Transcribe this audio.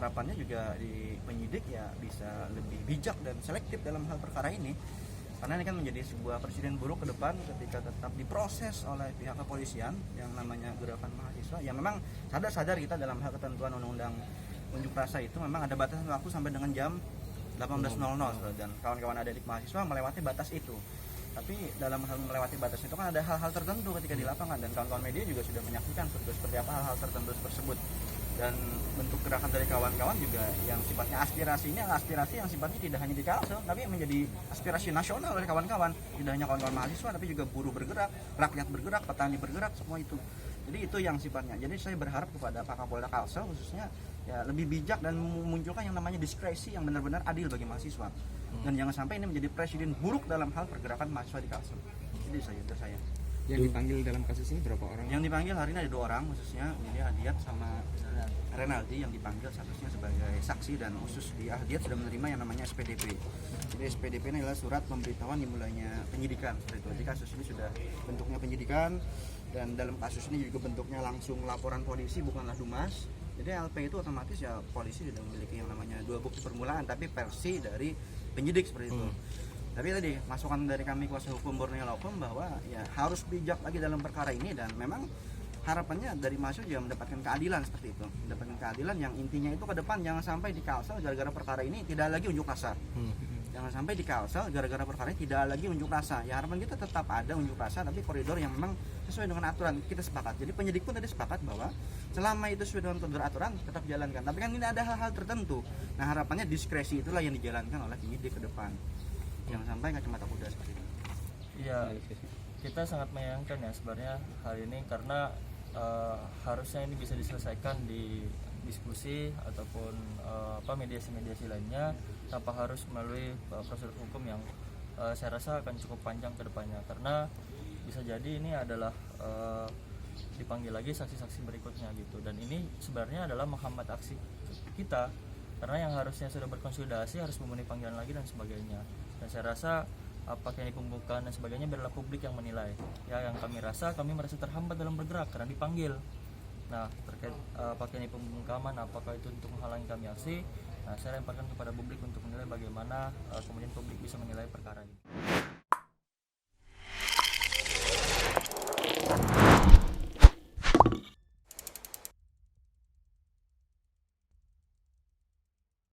harapannya juga di penyidik ya bisa lebih bijak dan selektif dalam hal perkara ini, karena ini kan menjadi sebuah presiden buruk ke depan ketika tetap diproses oleh pihak kepolisian yang namanya gerakan mahasiswa. Ya memang sadar kita dalam hal ketentuan undang-undang unjuk rasa itu memang ada batasan waktu sampai dengan jam 18.00 dan kawan-kawan adik mahasiswa melewati batas itu. Tapi dalam hal melewati batas itu kan ada hal-hal tertentu ketika di lapangan, dan kawan-kawan media juga sudah menyaksikan seperti apa hal-hal tertentu tersebut. Dan bentuk gerakan dari kawan-kawan juga yang sifatnya aspirasi ini adalah aspirasi yang sifatnya tidak hanya di Kalsel, tapi menjadi aspirasi nasional oleh kawan-kawan. Tidak hanya kawan-kawan mahasiswa, tapi juga buruh bergerak, rakyat bergerak, petani bergerak, semua itu. Jadi itu yang sifatnya. Jadi saya berharap kepada Pak Kapolda Kalsel khususnya ya lebih bijak dan memunculkan yang namanya diskresi yang benar-benar adil bagi mahasiswa. Dan jangan sampai ini menjadi presiden buruk dalam hal pergerakan mahasiswa di Kalsel. Jadi saya. Yang dipanggil dalam kasus ini berapa orang? Yang dipanggil hari ini ada 2 orang, khususnya ini Ahdiat sama Renaldi yang dipanggil statusnya sebagai saksi, dan khusus di Ahdiat sudah menerima yang namanya SPDP. Jadi SPDP ini adalah surat pemberitahuan dimulainya penyidikan seperti itu. Jadi kasus ini sudah bentuknya penyidikan, dan dalam kasus ini juga bentuknya langsung laporan polisi, bukanlah Dumas. Jadi LP itu otomatis ya polisi sudah memiliki yang namanya 2 bukti permulaan, tapi versi dari penyidik seperti itu. Tapi tadi masukan dari kami kuasa hukum Borneo Law bahwa ya harus bijak lagi dalam perkara ini, dan memang harapannya dari mahasiswa juga mendapatkan keadilan seperti itu, mendapatkan keadilan yang intinya itu ke depan jangan sampai di Kalsel gara-gara perkara ini tidak lagi unjuk rasa. Jangan sampai di Kalsel gara-gara perkara ini tidak lagi unjuk rasa. Ya harapan kita tetap ada unjuk rasa, tapi koridor yang memang sesuai dengan aturan kita sepakat. Jadi penyidik pun tadi sepakat bahwa selama itu sesuai dengan koridor aturan tetap jalankan. Tapi kan ini ada hal-hal tertentu. Nah harapannya diskresi itulah yang dijalankan oleh penyidik ke depan. Jangan sampai kacamata kuda seperti itu. Iya, kita sangat menyayangkan ya sebenarnya hari ini, karena harusnya ini bisa diselesaikan di diskusi ataupun mediasi-mediasi lainnya tanpa harus melalui prosedur hukum yang saya rasa akan cukup panjang ke depannya, karena bisa jadi ini adalah dipanggil lagi saksi-saksi berikutnya gitu, dan ini sebenarnya adalah menghambat aksi kita, karena yang harusnya sudah berkonsolidasi harus memenuhi panggilan lagi dan sebagainya. Dan saya rasa apakah ini pembukaan dan sebagainya biarlah publik yang menilai. Ya, yang kami merasa terhambat dalam bergerak karena dipanggil. Nah, terkait apakah ini pembungkaman, apakah itu untuk menghalangi kami aksi, nah saya lemparkan kepada publik untuk menilai bagaimana kemudian publik bisa menilai perkara ini.